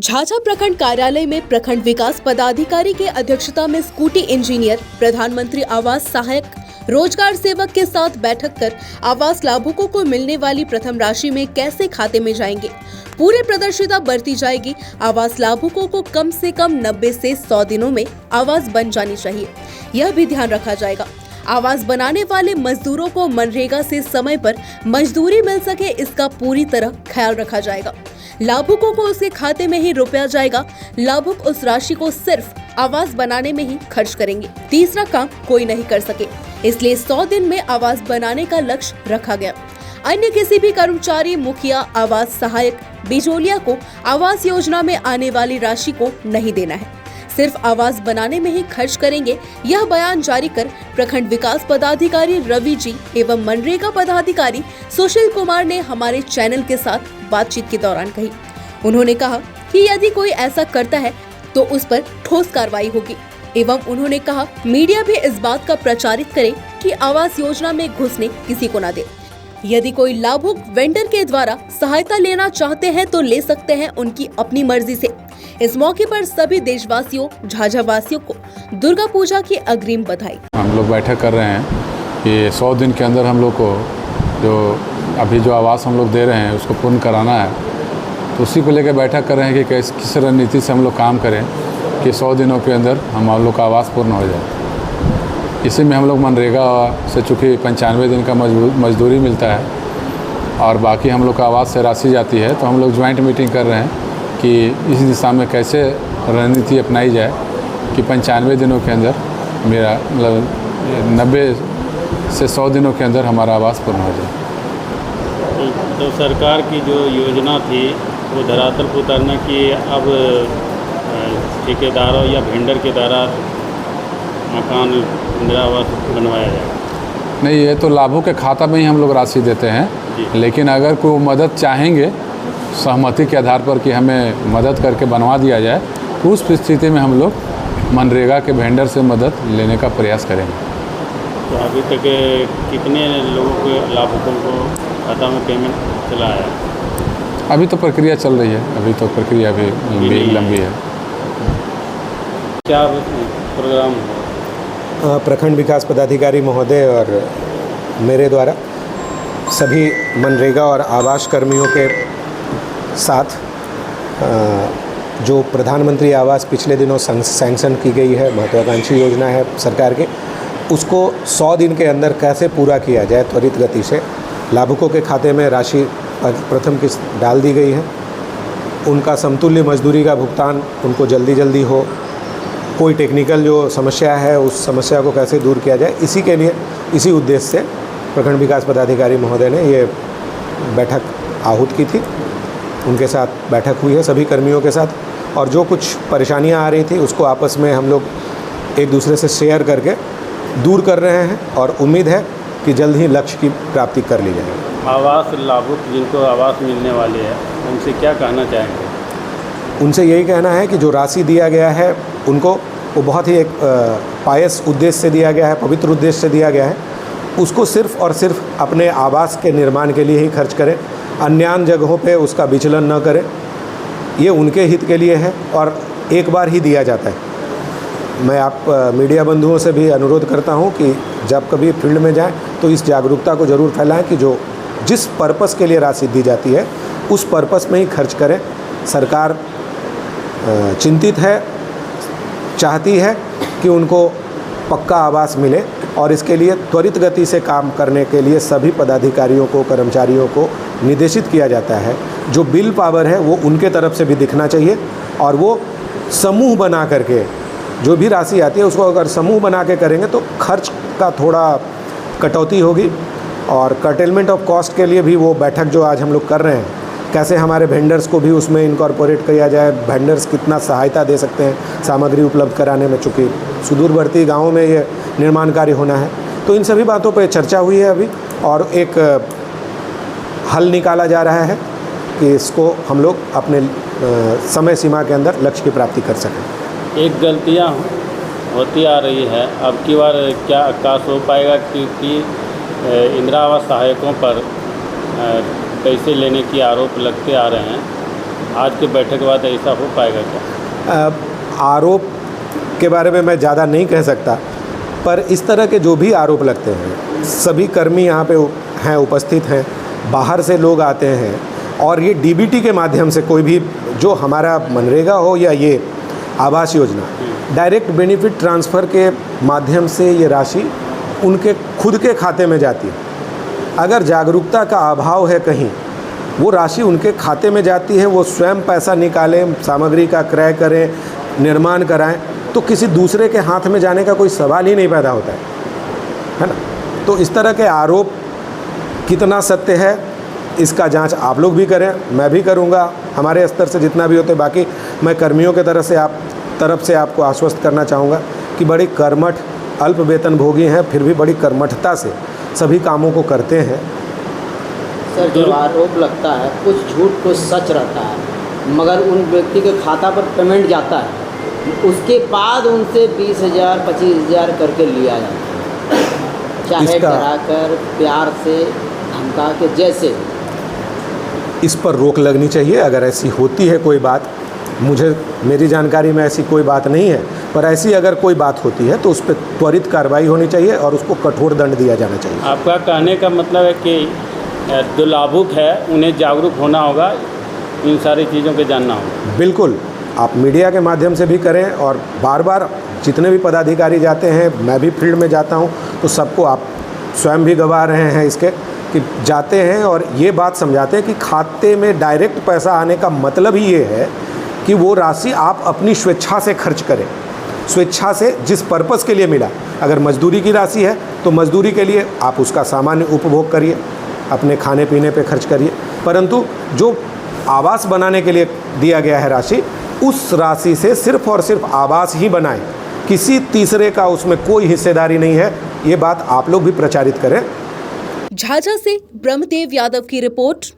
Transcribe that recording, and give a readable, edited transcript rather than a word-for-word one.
झाझा प्रखंड कार्यालय में प्रखंड विकास पदाधिकारी के अध्यक्षता में स्कूटी इंजीनियर, प्रधानमंत्री आवास सहायक, रोजगार सेवक के साथ बैठक कर आवास लाभुकों को मिलने वाली प्रथम राशि में कैसे खाते में जाएंगे, पूरे पारदर्शिता बरती जाएगी। आवास लाभुकों को कम से कम 90 से 100 दिनों में आवास बन जानी चाहिए, यह भी ध्यान रखा जाएगा। आवास बनाने वाले मजदूरों को मनरेगा से समय पर मजदूरी मिल सके, इसका पूरी तरह ख्याल रखा जाएगा। लाभुकों को उसके खाते में ही रुपया जाएगा। लाभुक उस राशि को सिर्फ आवास बनाने में ही खर्च करेंगे, तीसरा काम कोई नहीं कर सके, इसलिए 100 दिन में आवास बनाने का लक्ष्य रखा गया। अन्य किसी भी कर्मचारी, मुखिया, आवास सहायक, बिचौलिया को आवास योजना में आने वाली राशि को नहीं देना है, सिर्फ आवास बनाने में ही खर्च करेंगे। यह बयान जारी कर प्रखंड विकास पदाधिकारी रवि जी एवं मनरेगा पदाधिकारी सुशील कुमार ने हमारे चैनल के साथ बातचीत के दौरान कही। उन्होंने कहा कि यदि कोई ऐसा करता है तो उस पर ठोस कार्रवाई होगी एवं उन्होंने कहा मीडिया भी इस बात का प्रचारित करे कि आवास योजना में घुसने किसी को न दे। यदि कोई लाभुक वेंडर के द्वारा सहायता लेना चाहते हैं तो ले सकते हैं, उनकी अपनी मर्जी से। इस मौके पर सभी देशवासियों, झाझा वासियों को दुर्गा पूजा की अग्रिम बधाई। हम लोग बैठक कर रहे हैं कि 100 दिन के अंदर हम लोग को जो आवास हम लोग दे रहे हैं उसको पूर्ण कराना है, तो उसी को लेकर बैठक कर रहे हैं कि किस रणनीति से हम लोग काम करें कि 100 दिनों के अंदर हम लोग का आवास पूर्ण हो जाए। इसी में हम लोग मनरेगा से चूँकि 95 दिन का मजदूरी मिलता है और बाकी हम लोग का आवास से राशि जाती है, तो हम लोग ज्वाइंट मीटिंग कर रहे हैं कि इस दिशा में कैसे रणनीति अपनाई जाए कि 95 दिनों के अंदर मेरा मतलब 90 से 100 दिनों के अंदर हमारा आवास पूर्ण हो जाए। तो सरकार की जो योजना थी वो धरातल पर उतारना कि अब ठेकेदारों या वेंडर के द्वारा मकान इंदिरा आवास बनवाया जाए। नहीं, ये तो लाभों के खाता में ही हम लोग राशि देते हैं, लेकिन अगर कोई मदद चाहेंगे सहमति के आधार पर कि हमें मदद करके बनवा दिया जाए, तो उस स्थिति में हम लोग मनरेगा के वेंडर से मदद लेने का प्रयास करेंगे। तो अभी तक कितने लोगों के लाभुकों को खाता में पेमेंट चला है? अभी तो प्रक्रिया चल रही है, अभी तो प्रक्रिया भी लंबी है। क्या प्रोग्राम? प्रखंड विकास पदाधिकारी महोदय और मेरे द्वारा सभी मनरेगा और आवास कर्मियों के साथ जो प्रधानमंत्री आवास पिछले दिनों सैंक्शन की गई है, महत्वाकांक्षी योजना है सरकार के, उसको 100 दिन के अंदर कैसे पूरा किया जाए त्वरित गति से। लाभुकों के खाते में राशि प्रथम किस्त डाल दी गई है, उनका समतुल्य मजदूरी का भुगतान उनको जल्दी हो। कोई टेक्निकल जो समस्या है उस समस्या को कैसे दूर किया जाए, इसी के लिए, इसी उद्देश्य से प्रखंड विकास पदाधिकारी महोदय ने ये बैठक आहूत की थी। उनके साथ बैठक हुई है सभी कर्मियों के साथ, और जो कुछ परेशानियां आ रही थी उसको आपस में हम लोग एक दूसरे से शेयर करके दूर कर रहे हैं और उम्मीद है कि जल्द ही लक्ष्य की प्राप्ति कर ली जाएगी। आवास लाभुक जिनको आवास मिलने वाली है उनसे क्या कहना चाहेंगे? उनसे यही कहना है कि जो राशि दिया गया है उनको वो बहुत ही एक पायस उद्देश्य से दिया गया है, पवित्र उद्देश्य से दिया गया है, उसको सिर्फ़ और सिर्फ अपने आवास के निर्माण के लिए ही खर्च करें, अन्य जगहों पे उसका विचलन न करें। ये उनके हित के लिए है और एक बार ही दिया जाता है। मैं आप मीडिया बंधुओं से भी अनुरोध करता हूं कि जब कभी फील्ड में जाएं तो इस जागरूकता को ज़रूर फैलाएं कि जो जिस पर्पस के लिए राशि दी जाती है उस पर्पस में ही खर्च करें। सरकार चिंतित है, चाहती है कि उनको पक्का आवास मिले और इसके लिए त्वरित गति से काम करने के लिए सभी पदाधिकारियों को, कर्मचारियों को निर्देशित किया जाता है। जो बिल पावर है वो उनके तरफ से भी दिखना चाहिए और वो समूह बना करके जो भी राशि आती है उसको अगर समूह बना के करेंगे तो खर्च का थोड़ा कटौती होगी। और कर्टेलमेंट ऑफ कॉस्ट के लिए भी वो बैठक जो आज हम लोग कर रहे हैं, कैसे हमारे वेंडर्स को भी उसमें इनकॉर्पोरेट किया जाए, वेंडर्स कितना सहायता दे सकते हैं सामग्री उपलब्ध कराने में, चूँकि सुदूरवर्ती गाँवों में ये निर्माण कार्य होना है। तो इन सभी बातों पर चर्चा हुई है अभी और एक हल निकाला जा रहा है कि इसको हम लोग अपने समय सीमा के अंदर लक्ष्य की प्राप्ति कर सकें। एक गलतियाँ होती आ रही है, अब की बार क्या आकाश हो पाएगा क्योंकि इंदिरा आवास सहायकों पर पैसे लेने की आरोप लगते आ रहे हैं, आज की बैठक के बाद ऐसा हो पाएगा क्या? आरोप के बारे में मैं ज़्यादा नहीं कह सकता, पर इस तरह के जो भी आरोप लगते हैं, सभी कर्मी यहाँ पे हैं, उपस्थित हैं, बाहर से लोग आते हैं, और ये डीबीटी के माध्यम से कोई भी जो हमारा मनरेगा हो या ये Awas Yojana, direct benefit transfer के माध्यम से ये राशि उनके खुद के खाते में जाती है। अगर जागरूकता का अभाव है कहीं, वो राशि उनके खाते में जाती है, वो स्वयं पैसा निकालें, सामग्री का क्रय करें, निर्माण कराएं, तो किसी दूसरे के हाथ में जाने का कोई सवाल ही नहीं पैदा होता है ना। तो इस तरह के आरोप कितना सत्य है, इसका जांच आप लोग भी करें, मैं भी करूंगा, हमारे स्तर से जितना भी होते। बाकी मैं कर्मियों के तरफ से आपको आश्वस्त करना चाहूँगा कि बड़ी कर्मठ, अल्प वेतन भोगी हैं, फिर भी बड़ी कर्मठता से सभी कामों को करते हैं। सर, जो आरोप लगता है कुछ झूठ कुछ सच रहता है, मगर उन व्यक्ति के खाता पर पेमेंट जाता है, उसके बाद उनसे 20,000 25,000 करके लिया जाता है, चाहे डराकर, प्यार से, धमका के, जैसे। इस पर रोक लगनी चाहिए। अगर ऐसी होती है कोई बात, मेरी जानकारी में ऐसी कोई बात नहीं है, पर ऐसी अगर कोई बात होती है तो उस पर त्वरित कार्रवाई होनी चाहिए और उसको कठोर दंड दिया जाना चाहिए। आपका कहने का मतलब है कि जो लाभुक है उन्हें जागरूक होना होगा, इन सारी चीज़ों के जानना होगा। बिल्कुल, आप मीडिया के माध्यम से भी करें, और बार बार जितने भी पदाधिकारी जाते हैं, मैं भी फील्ड में जाता हूं, तो सबको आप स्वयं भी गवा रहे हैं इसके कि जाते हैं और ये बात समझाते हैं कि खाते में डायरेक्ट पैसा आने का मतलब ही ये है कि वो राशि आप अपनी स्वेच्छा से खर्च करें, स्वेच्छा से जिस पर्पज़ के लिए मिला। अगर मजदूरी की राशि है तो मजदूरी के लिए आप उसका सामान्य उपभोग करिए, अपने खाने पीने पे खर्च करिए, परंतु जो आवास बनाने के लिए दिया गया है राशि, उस राशि से सिर्फ और सिर्फ आवास ही बनाएं, किसी तीसरे का उसमें कोई हिस्सेदारी नहीं है। ये बात आप लोग भी प्रचारित करें। झाझा से ब्रह्मदेव यादव की रिपोर्ट,